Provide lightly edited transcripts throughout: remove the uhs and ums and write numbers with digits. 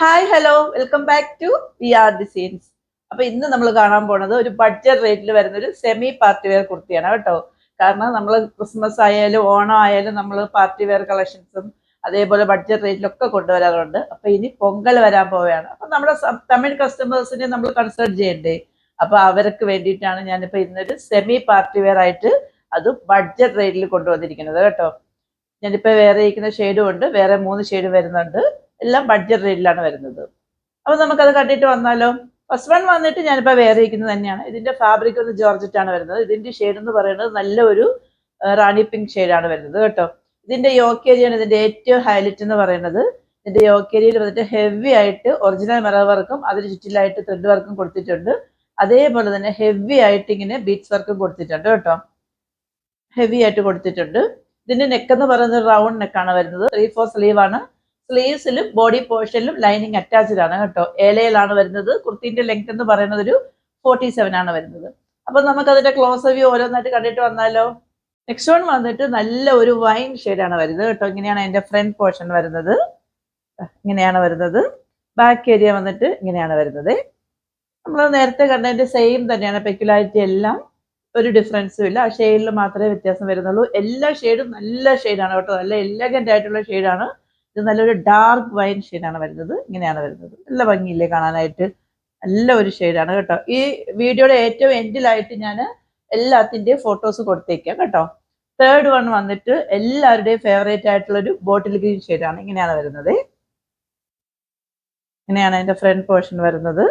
Hi hello welcome back to V R designs. അപ്പൊ ഇന്ന് നമ്മൾ കാണാൻ പോണത് ഒരു ബഡ്ജറ്റ് റേറ്റിൽ വരുന്ന ഒരു സെമി പാർട്ടി വെയർ കുർത്തിയാണ് കേട്ടോ. കാരണം നമ്മൾ ക്രിസ്മസ് ആയാലും ഓണം ആയാലും നമ്മൾ പാർട്ടി വെയർ കളക്ഷൻസും അതേപോലെ ബഡ്ജറ്റ് റേറ്റിലൊക്കെ കൊണ്ടുവരാറുണ്ട്. അപ്പൊ ഇനി പൊങ്കൽ വരാൻ പോവുകയാണ്. അപ്പൊ നമ്മുടെ തമിഴ് കസ്റ്റമേഴ്സിനെ നമ്മൾ കൺസിഡർ ചെയ്യണ്ടേ? അപ്പൊ അവർക്ക് വേണ്ടിയിട്ടാണ് ഞാനിപ്പോ ഇന്നൊരു സെമി പാർട്ടി വെയർ ആയിട്ട് അത് ബഡ്ജറ്റ് റേറ്റിൽ കൊണ്ടുവന്നിരിക്കുന്നത് കേട്ടോ. ഞാനിപ്പോ വേറെ ഇരിക്കുന്ന ഷെയ്ഡും ഉണ്ട്, വേറെ 3 ഷെയ്ഡ് വരുന്നുണ്ട്. എല്ലാം ബഡ്ജറ്റ് റേറ്റിലാണ് വരുന്നത്. അപ്പൊ നമുക്കത് കണ്ടിട്ട് വന്നാലോ. ഫസ്റ്റ് വൺ വന്നിട്ട് ഞാനിപ്പോ വേറെ ഇരിക്കുന്നത് തന്നെയാണ്. ഇതിന്റെ ഫാബ്രിക് ഒന്ന് ജോർജറ്റ് ആണ് വരുന്നത്. ഇതിന്റെ ഷെയ്ഡ് എന്ന് പറയുന്നത് നല്ല ഒരു റാണി പിങ്ക് ഷെയ്ഡാണ് വരുന്നത് കേട്ടോ. ഇതിന്റെ യോക്ക് ഏരിയയാണ് ഇതിന്റെ ഏറ്റവും ഹൈലൈറ്റ് എന്ന് പറയുന്നത്. ഇതിന്റെ യോക്ക് ഏരിയയിൽ വന്നിട്ട് ഹെവി ആയിട്ട് ഒറിജിനൽ മിറർ വർക്കും അതിന് ചുറ്റിലായിട്ട് ത്രെഡ് വർക്കും കൊടുത്തിട്ടുണ്ട്. അതേപോലെ തന്നെ ഹെവി ആയിട്ട് ഇങ്ങനെ ബീഡ്സ് വർക്കും കൊടുത്തിട്ടുണ്ട് കേട്ടോ. ഹെവി ആയിട്ട് കൊടുത്തിട്ടുണ്ട്. ഇതിന്റെ നെക്ക് എന്ന് പറയുന്നത് റൗണ്ട് നെക്കാണ് വരുന്നത്. 3/4 സ്ലീവ് ആണ്. സ്ലീവ്സിലും ബോഡി പോർഷനിലും ലൈനിങ് അറ്റാച്ച്ഡ് ആണ് കേട്ടോ. ഏലയിലാണ് വരുന്നത്. കുർത്തിന്റെ ലെങ്ത് എന്ന് പറയുന്നത് ഒരു 47 ആണ് വരുന്നത്. അപ്പൊ നമുക്ക് അതിന്റെ ക്ലോസ് വ്യൂ ഓരോന്നായിട്ട് കണ്ടിട്ട് വന്നാലോ. നെക്സ്റ്റ് വൺ വന്നിട്ട് നല്ല ഒരു വൈൻ ഷെയ്ഡാണ് വരുന്നത് കേട്ടോ. ഇങ്ങനെയാണ് അതിന്റെ ഫ്രണ്ട് പോർഷൻ വരുന്നത്. ഇങ്ങനെയാണ് വരുന്നത്. ബാക്ക് ഏരിയ വന്നിട്ട് ഇങ്ങനെയാണ് വരുന്നത്. നമ്മൾ നേരത്തെ കണ്ടതിന്റെ സെയിം തന്നെയാണ്. പെക്യുലാരിറ്റി എല്ലാം ഒരു ഡിഫറൻസും ഇല്ല. ആ ഷെയ്ഡിൽ മാത്രമേ വ്യത്യാസം വരുന്നുള്ളൂ. എല്ലാ ഷെയ്ഡും നല്ല ഷെയ്ഡാണ് കേട്ടോ. നല്ല എലഗന്റ് ആയിട്ടുള്ള ഷെയ്ഡാണ്. ഇത് നല്ലൊരു ഡാർക്ക് വൈൻ ഷെയ്ഡാണ് വരുന്നത്. ഇങ്ങനെയാണ് വരുന്നത്. നല്ല ഭംഗിയില്ലേ കാണാനായിട്ട്. നല്ല ഒരു ഷെയ്ഡാണ് കേട്ടോ. ഈ വീഡിയോയുടെ ഏറ്റവും എൻഡിലായിട്ട് ഞാൻ എല്ലാത്തിൻ്റെയും ഫോട്ടോസ് കൊടുത്തേക്കാം കേട്ടോ. തേർഡ് വൺ വന്നിട്ട് എല്ലാവരുടെയും ഫേവറേറ്റ് ആയിട്ടുള്ള ഒരു ബോട്ടിൽ ഗ്രീൻ ഷെയ്ഡാണ്. ഇങ്ങനെയാണ് വരുന്നത്. ഇങ്ങനെയാണ് അതിന്റെ ഫ്രണ്ട് പോർഷൻ വരുന്നത്.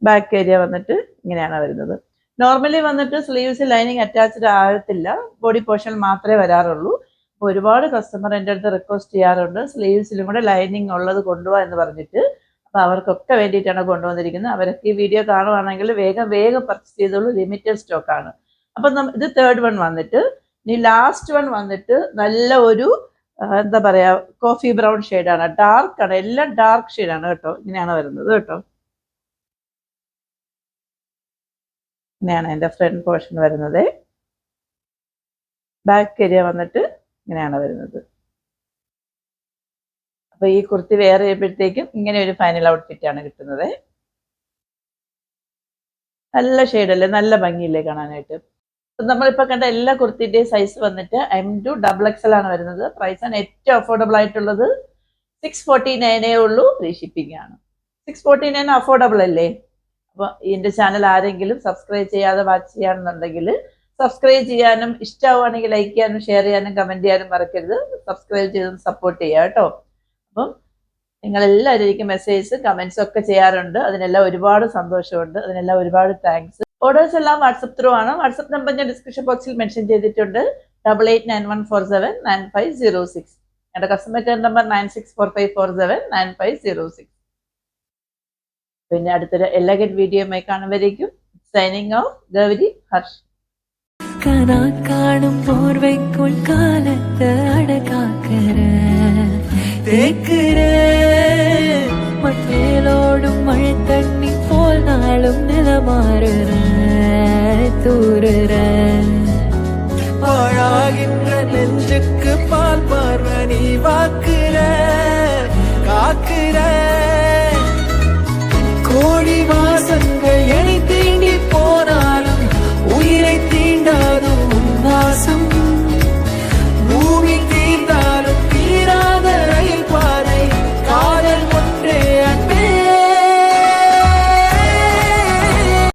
ബാക്ക് ഏരിയ വന്നിട്ട് ഇങ്ങനെയാണ് വരുന്നത്. നോർമലി വന്നിട്ട് സ്ലീവ്സ് ലൈനിങ് അറ്റാച്ച്ഡ് ആകത്തില്ല. ബോഡി പോർഷൻ മാത്രമേ വരാറുള്ളൂ. ഒരുപാട് കസ്റ്റമർ എൻ്റെ അടുത്ത് റിക്വസ്റ്റ് ചെയ്യാറുണ്ട് സ്ലീവ്സിലും കൂടെ ലൈനിങ് ഉള്ളത് കൊണ്ടുപോകാൻ എന്ന് പറഞ്ഞിട്ട്. അപ്പൊ അവർക്കൊക്കെ വേണ്ടിയിട്ടാണ് കൊണ്ടുവന്നിരിക്കുന്നത്. അവരൊക്കെ ഈ വീഡിയോ കാണുവാണെങ്കിൽ വേഗം പർച്ചേസ് ചെയ്തോളൂ. ലിമിറ്റഡ് സ്റ്റോക്ക് ആണ്. അപ്പൊ ഇത് തേർഡ് വൺ വന്നിട്ട്. ഇനി ലാസ്റ്റ് വൺ വന്നിട്ട് നല്ല ഒരു എന്താ പറയാ കോഫി ബ്രൗൺ ഷെയ്ഡാണ്. ഡാർക്ക് ആണ്. എല്ലാം ഡാർക്ക് ഷെയ്ഡാണ് കേട്ടോ. ഇങ്ങനെയാണ് വരുന്നത് കേട്ടോ. ഇങ്ങനെയാണ് എൻ്റെ ഫ്രണ്ട് പോർഷൻ വരുന്നത്. ബാക്ക് ഏരിയ വന്നിട്ട് ഇങ്ങനെയാണ് വരുന്നത്. അപ്പൊ ഈ കുർത്തി വെയർ ചെയ്യുമ്പോഴത്തേക്കും ഇങ്ങനെ ഒരു ഫൈനൽ ഔട്ട്ഫിറ്റ് ആണ് കിട്ടുന്നത്. നല്ല ഷെയ്ഡല്ലേ, നല്ല ഭംഗിയില്ലേ കാണാനായിട്ട്. നമ്മളിപ്പോ കണ്ട എല്ലാ കുർത്തിന്റെയും സൈസ് വന്നിട്ട് M2 XXL ആണ് വരുന്നത്. പ്രൈസ് ആണ് ഏറ്റവും അഫോർഡബിൾ ആയിട്ടുള്ളത്. 649 ഉള്ളൂ. ഫ്രീ ഷിപ്പിംഗ് ആണ്. 649 അഫോർഡബിൾ അല്ലേ? അപ്പൊ ഇതിന്റെ ചാനൽ ആരെങ്കിലും സബ്സ്ക്രൈബ് ചെയ്യാതെ വാച്ച് ചെയ്യാണെന്നുണ്ടെങ്കിൽ സബ്സ്ക്രൈബ് ചെയ്യാനും, ഇഷ്ടമാവുകയാണെങ്കിൽ ലൈക്ക് ചെയ്യാനും, ഷെയർ ചെയ്യാനും, കമന്റ് ചെയ്യാനും മറക്കരുത്. സബ്സ്ക്രൈബ് ചെയ്തും സപ്പോർട്ട് ചെയ്യുക കേട്ടോ. അപ്പം നിങ്ങളെല്ലാവരും എനിക്ക് മെസ്സേജ് കമന്റ്സ് ഒക്കെ ചെയ്യാറുണ്ട്. അതിനെല്ലാം ഒരുപാട് സന്തോഷമുണ്ട്. അതിനെല്ലാം ഒരുപാട് താങ്ക്സ്. ഓർഡേഴ്സ് എല്ലാം വാട്സപ്പ് ത്രൂ ആണ്. വാട്സപ്പ് നമ്പർ ഞാൻ ഡിസ്ക്രിപ്ഷൻ ബോക്സിൽ മെൻഷൻ ചെയ്തിട്ടുണ്ട്. 8891479506. എൻ്റെ കസ്റ്റമർ കെയർ നമ്പർ 9645479506. പിന്നെ അടുത്തൊരു എലഗന്റ് വീഡിയോയുമായി കാണുമ്പോഴേക്കും സൈനിങ് ഓഫ് ഗൗരി ഹർഷ്. കാണും പോർവയ്ക്കുൾ കാലത്ത് അടകാക്കര മട്ടേലോടും മഴ തണ്ണി പോൽ നാളും നിലമാറുற தூறுற பாழாகின்ற